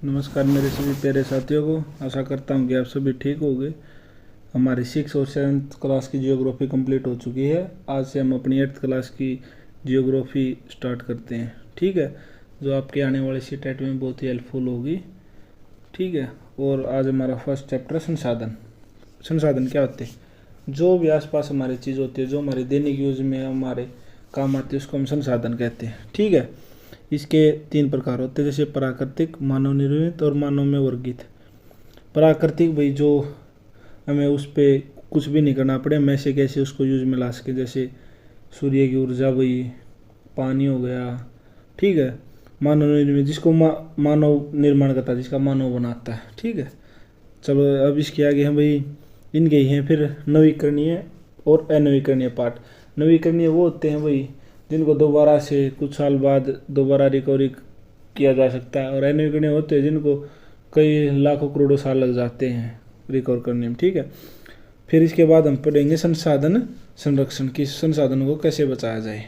नमस्कार मेरे सभी प्यारे साथियों को। आशा करता हूँ कि आप सभी ठीक होंगे। हमारी 6 और 7th क्लास की जियोग्राफी कंप्लीट हो चुकी है। आज से हम अपनी 8th क्लास की जियोग्राफी स्टार्ट करते हैं। ठीक है, जो आपके आने वाले सीटेट में बहुत ही हेल्पफुल होगी। ठीक है, और आज हमारा फर्स्ट चैप्टर संसाधन। संसाधन क्या होते हैं? जो भी आसपास हमारी चीज़ होती है, जो हमारे दैनिक यूज में हमारे काम आती है, उसको हम संसाधन कहते हैं। ठीक है, इसके 3 प्रकार होते हैं, जैसे प्राकृतिक, मानव निर्मित और मानव में वर्गित। प्राकृतिक भाई जो हमें उस पर कुछ भी नहीं करना पड़े, हम ऐसे कैसे उसको यूज में ला सके, जैसे सूर्य की ऊर्जा भाई, पानी हो गया। ठीक है, मानव निर्मित जिसको मानव निर्माण करता है, जिसका मानव बनाता है। ठीक है, चलो अब इसके आगे हम भाई इनके ही हैं फिर नवीकरणीय और अनवीकरणीय पार्ट। नवीकरणीय वो होते हैं भाई जिनको दोबारा से कुछ साल बाद दोबारा रिकवरी किया जा सकता है, और अनवीकरणीय होते हैं जिनको कई लाखों करोड़ों साल लग जाते हैं रिकवर करने में। ठीक है, फिर इसके बाद हम पढ़ेंगे संसाधन संरक्षण की, संसाधनों को कैसे बचाया जाए।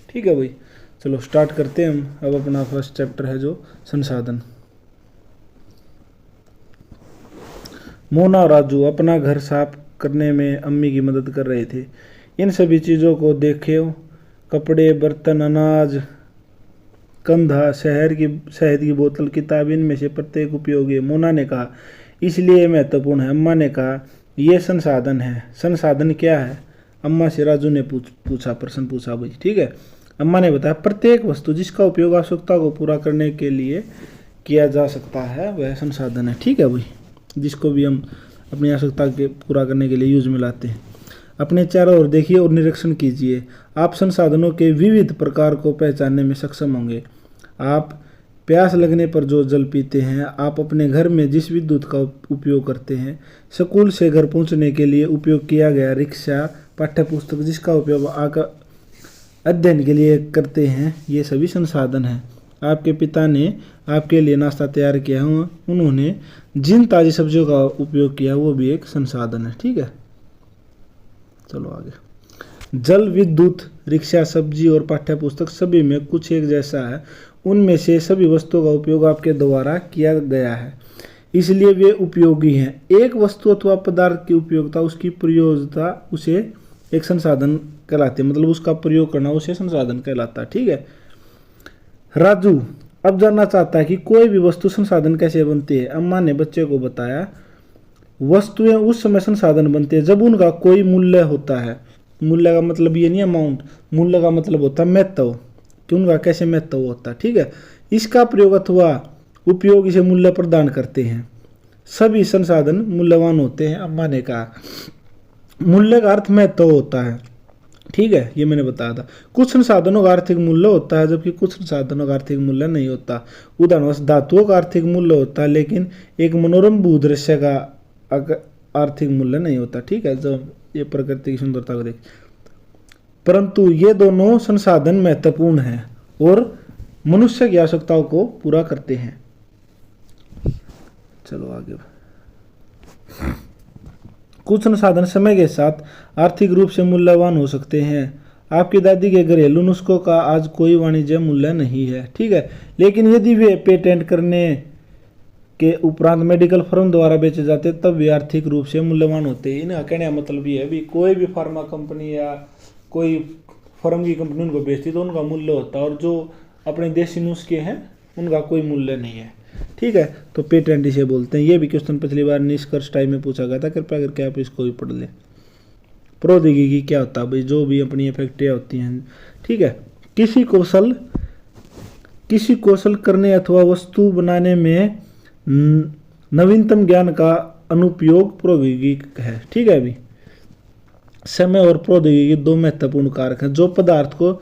ठीक है भाई, चलो स्टार्ट करते हैं हम। अब अपना फर्स्ट चैप्टर है जो संसाधन। मोना और राजू अपना घर साफ करने में अम्मी की मदद कर रहे थे। इन सभी चीज़ों को देखे, कपड़े, बर्तन, अनाज, कंधा, शहद की बोतल, किताब, इनमें से प्रत्येक उपयोगी है। मोना ने कहा, इसलिए महत्वपूर्ण है। अम्मा ने कहा, यह संसाधन है। संसाधन क्या है? अम्मा से राजू ने प्रश्न पूछा भाई। ठीक है, अम्मा ने बताया, प्रत्येक वस्तु जिसका उपयोग आवश्यकता को पूरा करने के लिए किया जा सकता है वह संसाधन है। ठीक है भाई, जिसको भी हम अपनी आवश्यकता के पूरा करने के लिए यूज में लाते हैं। अपने चारों ओर देखिए और निरीक्षण कीजिए। आप संसाधनों के विविध प्रकार को पहचानने में सक्षम होंगे। आप प्यास लगने पर जो जल पीते हैं, आप अपने घर में जिस विद्युत का उपयोग करते हैं, स्कूल से घर पहुंचने के लिए उपयोग किया गया रिक्शा, पाठ्यपुस्तक जिसका उपयोग अध्ययन के लिए करते हैं, ये सभी संसाधन हैं। आपके पिता ने आपके लिए नाश्ता तैयार किया है, उन्होंने जिन ताज़ी सब्जियों का उपयोग किया वो भी एक संसाधन है। ठीक है, चलो आगे। जल, विद्युत, रिक्शा, सब्जी और पाठ्यपुस्तक सभी में कुछ एक जैसा है। उनमें से सभी वस्तुओं का उपयोग आपके द्वारा किया गया है, इसलिए वे उपयोगी हैं। एक वस्तु अथवा पदार्थ की उपयोगिता, उसकी प्रयोज्यता उसे एक संसाधन कहलाती है, मतलब उसका प्रयोग करना उसे संसाधन कहलाता है। ठीक है, राजू अब जानना चाहता है कि कोई भी वस्तु संसाधन कैसे बनती है। अम्मा ने बच्चे को बताया, वस्तुएं उस समय संसाधन बनती है जब उनका कोई मूल्य होता है। मूल्य का मतलब ये नहीं अमाउंट, मूल्य का मतलब होता है महत्व, कि उनका कैसे महत्व होता है। ठीक है, इसका प्रयोग अथवा उपयोग इसे मूल्य प्रदान करते हैं। सभी संसाधन मूल्यवान होते हैं। अम्मा ने कहा, मूल्य का अर्थ महत्व होता है। ठीक है, ये मैंने बताया था। कुछ संसाधनों का आर्थिक मूल्य होता है जबकि कुछ संसाधनों का आर्थिक मूल्य नहीं होता। उदाहरण, धातुओं का आर्थिक मूल्य होता है लेकिन एक मनोरम भूदृश्य का आर्थिक मूल्य नहीं होता। ठीक है, जब ये प्रकृति की सुंदरता को देख, परंतु ये दोनों संसाधन महत्वपूर्ण हैं और मनुष्य की आवश्यकताओं को पूरा करते हैं। चलो आगे। कुछ संसाधन समय के साथ आर्थिक रूप से मूल्यवान हो सकते हैं। आपकी दादी के घरेलू नुस्खों का आज कोई वाणिज्य मूल्य नहीं है। ठीक है, लेकिन यदि वे पेटेंट करने के उपरांत मेडिकल फर्म द्वारा बेचे जाते तब वे आर्थिक रूप से मूल्यवान होते हैं। इनका कहने का मतलब ये है भी, कोई भी फार्मा कंपनी या कोई फर्म की कंपनी उनको बेचती तो उनका मूल्य होता है, और जो अपने देसी नुस्खे हैं उनका कोई मूल्य नहीं है। ठीक है, तो पेटेंट इसे बोलते हैं। ये भी क्वेश्चन पिछली बार निष्कर्ष टाइम में पूछा गया था, कृपया करके आप इसको भी पढ़ लें। प्रौद्योगिकी क्या होता है भाई? जो भी अपनी फैक्ट्रियाँ होती हैं। ठीक है, किसी कौशल करने अथवा वस्तु बनाने में नवीनतम ज्ञान का अनुपयोग प्रौद्योगिकी है। ठीक है, अभी समय और प्रौद्योगिकी दो महत्वपूर्ण कारक हैं जो पदार्थ को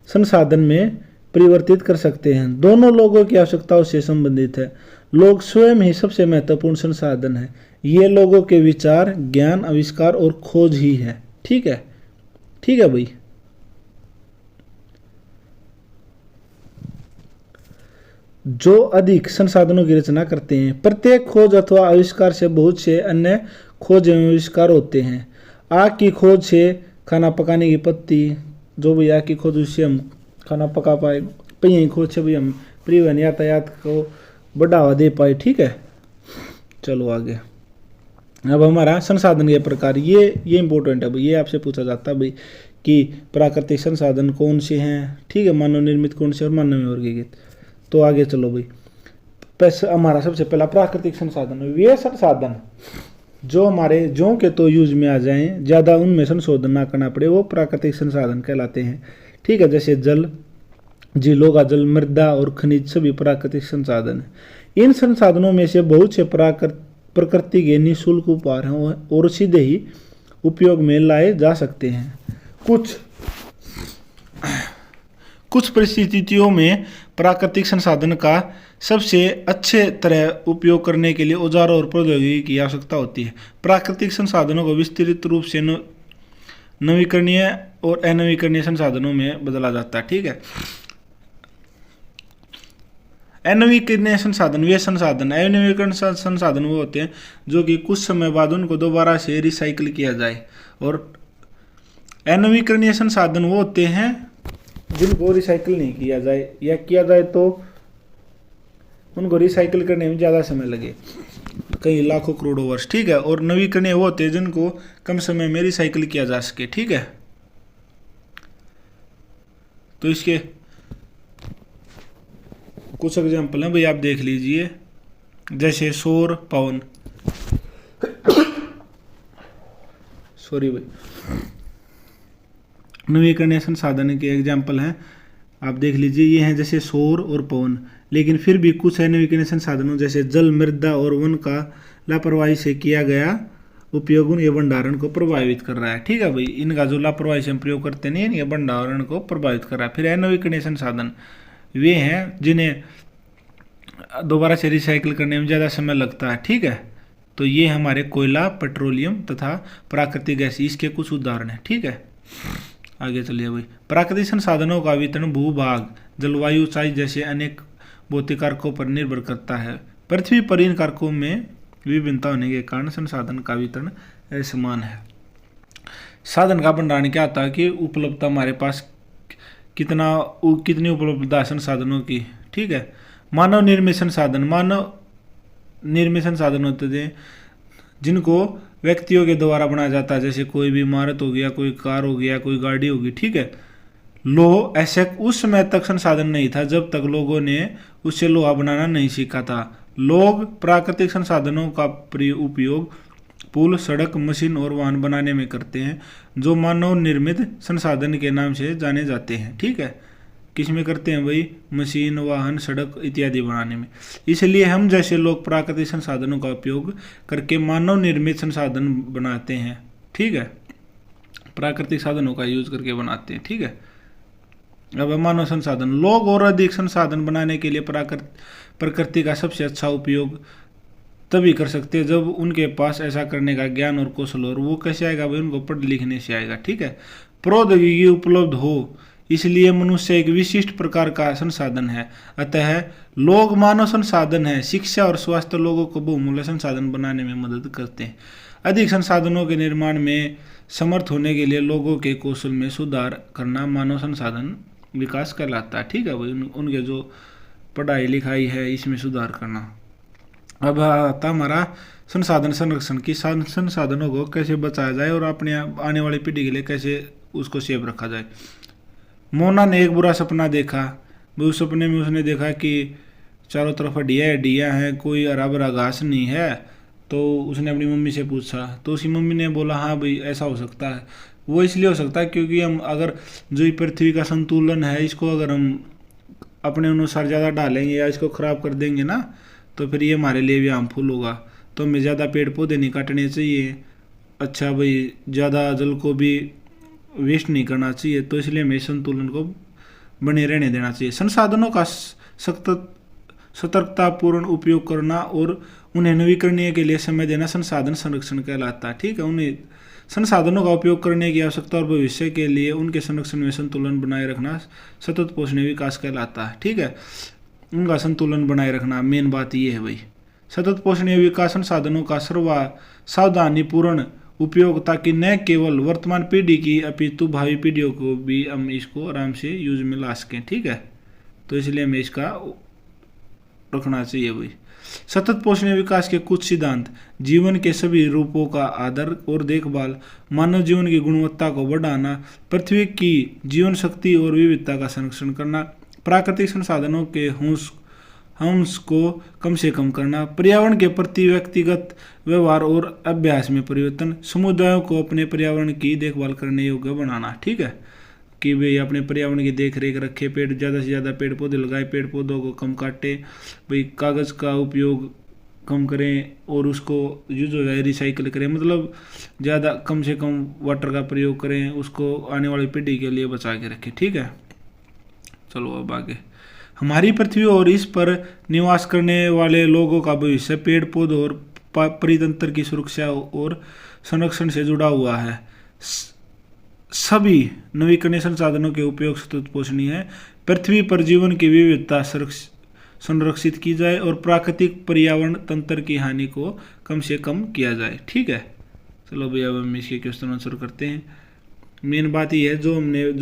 संसाधन में परिवर्तित कर सकते हैं। दोनों लोगों की आवश्यकताओं से संबंधित है। लोग स्वयं ही सबसे महत्वपूर्ण संसाधन है। ये लोगों के विचार, ज्ञान, आविष्कार और खोज ही है। ठीक है, ठीक है भाई। जो अधिक संसाधनों की रचना करते हैं। प्रत्येक खोज अथवा आविष्कार से बहुत से अन्य खोज एवं आविष्कार होते हैं। आग की खोज से खाना पकाने की पत्ती, जो भी आग की खोज उससे हम खाना पका पाए। पहिए की खोज से भी हम परिवहन यातायात को बढ़ावा दे पाए। ठीक है, चलो आगे। अब हमारा संसाधन के प्रकार, ये इंपॉर्टेंट है भाई, ये आपसे पूछा जाता है भाई कि प्राकृतिक संसाधन कौन से हैं, ठीक है, मानव निर्मित कौन से और मानव वर्गीकृत। तो आगे चलो भाई, हमारा सबसे पहला प्राकृतिक संसाधन, वे संसाधन जो हमारे जो के तो यूज में आ जाएं, ज़्यादा उनमें संशोधन ना करना पड़े, वो प्राकृतिक संसाधन कहलाते हैं। ठीक है, जैसे जल, झीलों का जल, मृदा और खनिज सभी प्राकृतिक संसाधन हैं। इन संसाधनों में से बहुत से प्रकृति के निःशुल्क उपहार हैं और सीधे ही उपयोग में लाए जा सकते हैं। कुछ परिस्थितियों में प्राकृतिक संसाधन का सबसे अच्छे तरह उपयोग करने के लिए औजारों और प्रौद्योगिकी की आवश्यकता होती है। प्राकृतिक संसाधनों को विस्तृत रूप से नवीकरणीय और अनवीकरणीय संसाधनों में बदला जाता है। ठीक है, अनवीकरणीय संसाधन वे संसाधन, अनवीकरण संसाधन वो होते हैं जो कि कुछ समय बाद उनको दोबारा से रिसाइकिल किया जाए, और अनवीकरणीय संसाधन वो होते हैं जिनको रिसाइकिल नहीं किया जाए, या किया जाए तो उनको रिसाइकिल करने में ज़्यादा समय लगे, कई लाखों करोड़ों वर्ष। ठीक है, और नवीकरणीय वो होते हैं जिनको कम समय में रिसाइकिल किया जा सके। ठीक है, तो इसके कुछ एग्जाम्पल हैं भाई, आप देख लीजिए, जैसे सौर, पवन, सॉरी भाई, नवीकरणीय संसाधन के एग्जाम्पल हैं, आप देख लीजिए, ये हैं जैसे सौर और पवन। लेकिन फिर भी कुछ अनवीकरणीय संसाधनों जैसे जल, मृदा और वन का लापरवाही से किया गया उपयोग उनके भंडारण को प्रभावित कर रहा है। ठीक है भाई, इनका जो लापरवाही से हम प्रयोग करते नहीं है, इनके भंडारण को प्रभावित कर रहा है। फिर अनवीकरणीय संसाधन वे हैं जिन्हें दोबारा से रिसाइकिल करने में ज़्यादा समय लगता है। ठीक है, तो ये हमारे कोयला, पेट्रोलियम तथा प्राकृतिक गैस, इसके कुछ उदाहरण हैं। ठीक है, आगे चलिए भाई। प्राकृतिक संसाधनों का वितरण भूभाग, जलवायु, ऊंचाई जैसे अनेक भौतिक कारकों पर निर्भर करता है। पृथ्वी पर इन कारकों में विभिन्नता होने के कारण संसाधन का वितरण असमान है। साधन का भंडारण क्या होता है कि उपलब्धता, हमारे पास कितनी उपलब्धता है संसाधनों की। ठीक है, मानव निर्मित संसाधन, मानव निर्मित संसाधन होते थे जिनको व्यक्तियों के द्वारा बनाया जाता है, जैसे कोई भी इमारत हो गया, कोई कार हो गया, कोई गाड़ी होगी। ठीक है, लोह ऐसे उस समय तक संसाधन नहीं था जब तक लोगों ने उससे लोहा बनाना नहीं सीखा था। लोग प्राकृतिक संसाधनों का उपयोग पुल, सड़क, मशीन और वाहन बनाने में करते हैं, जो मानव निर्मित संसाधन के नाम से जाने जाते हैं। ठीक है, किस में करते हैं भाई? मशीन, वाहन, सड़क इत्यादि बनाने में। इसलिए हम जैसे लोग प्राकृतिक संसाधनों का उपयोग करके मानव निर्मित संसाधन बनाते हैं। ठीक है, प्राकृतिक साधनों का यूज करके बनाते हैं। ठीक है, अब मानव संसाधन, लोग और अधिक संसाधन बनाने के लिए प्रकृति का सबसे अच्छा उपयोग तभी कर सकते हैं जब उनके पास ऐसा करने का ज्ञान और कौशल हो। और वो कैसे आएगा भाई? उनको पढ़ लिखने से आएगा। ठीक है, प्रौद्योगिकी उपलब्ध हो, इसलिए मनुष्य एक विशिष्ट प्रकार का संसाधन है। अतः लोग मानव संसाधन है। शिक्षा और स्वास्थ्य लोगों को बहुमूल्य संसाधन बनाने में मदद करते हैं। अधिक संसाधनों के निर्माण में समर्थ होने के लिए लोगों के कौशल में सुधार करना मानव संसाधन विकास कहलाता है। ठीक है भाई, उनके जो पढ़ाई लिखाई है इसमें सुधार करना। अब आता हमारा संसाधन संरक्षण की, संसाधनों को कैसे बचाया जाए और अपने आने वाली पीढ़ी के लिए कैसे उसको सेव रखा जाए। मोना ने एक बुरा सपना देखा। उस सपने में उसने देखा कि चारों तरफ हड्डियाँ हैं, कोई हरा भरा घास नहीं है। तो उसने अपनी मम्मी से पूछा, तो उसकी मम्मी ने बोला हाँ भाई ऐसा हो सकता है। वो इसलिए हो सकता है क्योंकि हम अगर जो पृथ्वी का संतुलन है इसको अगर हम अपने अनुसार ज़्यादा डालेंगे या इसको ख़राब कर देंगे ना, तो फिर ये हमारे लिए भी हार्मफुल होगा। तो हमें ज़्यादा पेड़ पौधे नहीं काटने चाहिए। अच्छा भाई, ज़्यादा जल को भी वेस्ट नहीं करना चाहिए। तो इसलिए हमें संतुलन को बने रहने देना चाहिए। संसाधनों का सतर्कतापूर्ण उपयोग करना और उन्हें नवीकरणीय के लिए समय देना संसाधन संरक्षण कहलाता है। ठीक है, उन्हें संसाधनों का उपयोग करने की आवश्यकता और भविष्य के लिए उनके संरक्षण में संतुलन बनाए रखना सतत पोषणीय विकास कहलाता है। ठीक है, उनका संतुलन बनाए रखना मेन बात ये है भाई। सतत पोषणीय विकास संसाधनों का सावधानीपूर्ण उपयोग, ताकि न केवल वर्तमान पीढ़ी की अपितु भावी पीढ़ियों को भी हम इसको आराम से यूज में ला सकें। ठीक है, तो इसलिए हमें इसका रखना चाहिए भाई। सतत पोषणीय विकास के कुछ सिद्धांत: जीवन के सभी रूपों का आदर और देखभाल, मानव जीवन की गुणवत्ता को बढ़ाना, पृथ्वी की जीवन शक्ति और विविधता का संरक्षण करना, प्राकृतिक संसाधनों के हंस को कम से कम करना, पर्यावरण के प्रति व्यक्तिगत व्यवहार और अभ्यास में परिवर्तन, समुदायों को अपने पर्यावरण की देखभाल करने योग्य बनाना। ठीक है, कि भाई अपने पर्यावरण की देख रेख रखे, पेड़ ज़्यादा से ज़्यादा पेड़ पौधे लगाए, पेड़ पौधों को कम काटे, भाई कागज़ का उपयोग कम करें और उसको यूज हो जाए रिसाइकल करें, मतलब ज़्यादा कम से कम वाटर का प्रयोग करें, उसको आने वाली पीढ़ी के लिए बचा के रखें। ठीक है, चलो अब आगे। हमारी पृथ्वी और इस पर निवास करने वाले लोगों का भविष्य पेड़ पौधों और परितंत्र की सुरक्षा और संरक्षण से जुड़ा हुआ है। सभी नवीकरणीय संसाधनों के उपयोग सतत पोषणीय है। पृथ्वी पर जीवन की विविधता संरक्षित की जाए और प्राकृतिक पर्यावरण तंत्र की हानि को कम से कम किया जाए। ठीक है, चलो भैया अब हम इसके क्वेश्चन आंसर करते हैं। मेन बात ये है, जो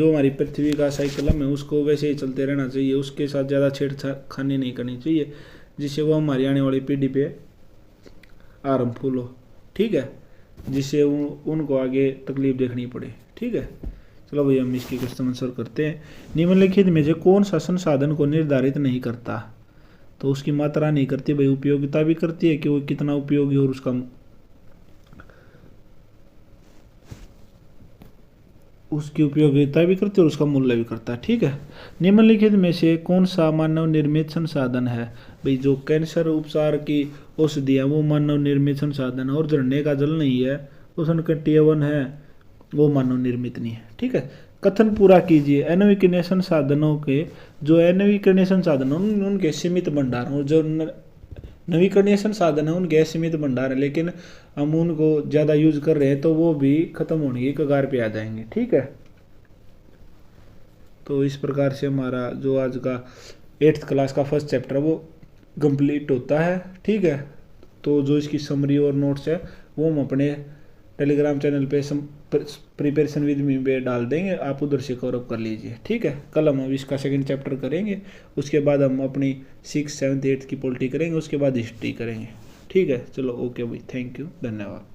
हमारी पृथ्वी का साइकिल है उसको वैसे ही चलते रहना चाहिए, उसके साथ ज़्यादा छेड़खानी नहीं करनी चाहिए, जिससे वो हमारी आने वाली पीढ़ी पे हार्मफुल हो। ठीक है, जिससे उनको आगे तकलीफ देखनी पड़े। ठीक है, चलो भैया हम इसके क्वेश्चन आंसर करते हैं। निम्नलिखित में से कौन सा संसाधन को निर्धारित नहीं करता? तो उसकी मात्रा नहीं करती भाई, उपयोगिता भी करती है कि वो कितना उपयोगी और उसकी उपयोगिता भी करती है और उसका मूल्य भी करता है। ठीक है, निम्नलिखित में से कौन सा मानव निर्मित संसाधन है? भाई जो कैंसर उपचार की औषधि है वो मानव निर्मित संसाधन है, और झरने का जल नहीं है, उष्णकटिबंधीय वन है, वो मानव निर्मित नहीं है। ठीक है, कथन पूरा कीजिए। अनवीकरणीय संसाधनों के जो अनवीकरणीय संसाधन उनके सीमित भंडार, और जो नवीकरणीय संसाधन है उनके असीमित भंडार है, लेकिन हम उनको ज़्यादा यूज कर रहे हैं तो वो भी खत्म होने की कगार पे आ जाएंगे। ठीक है, तो इस प्रकार से हमारा जो आज का 8th क्लास का फर्स्ट चैप्टर वो कंप्लीट होता है। ठीक है, तो जो इसकी समरी और नोट्स है वो हम अपने टेलीग्राम चैनल पे प्रिपरेशन विद मी पे डाल देंगे, आप उधर से कवर अप कर लीजिए। ठीक है, कल हम इसका सेकंड चैप्टर करेंगे, उसके बाद हम अपनी 6th 7th 8th की पॉलिटी करेंगे, उसके बाद हिस्ट्री करेंगे। ठीक है, चलो ओके भाई, थैंक यू, धन्यवाद।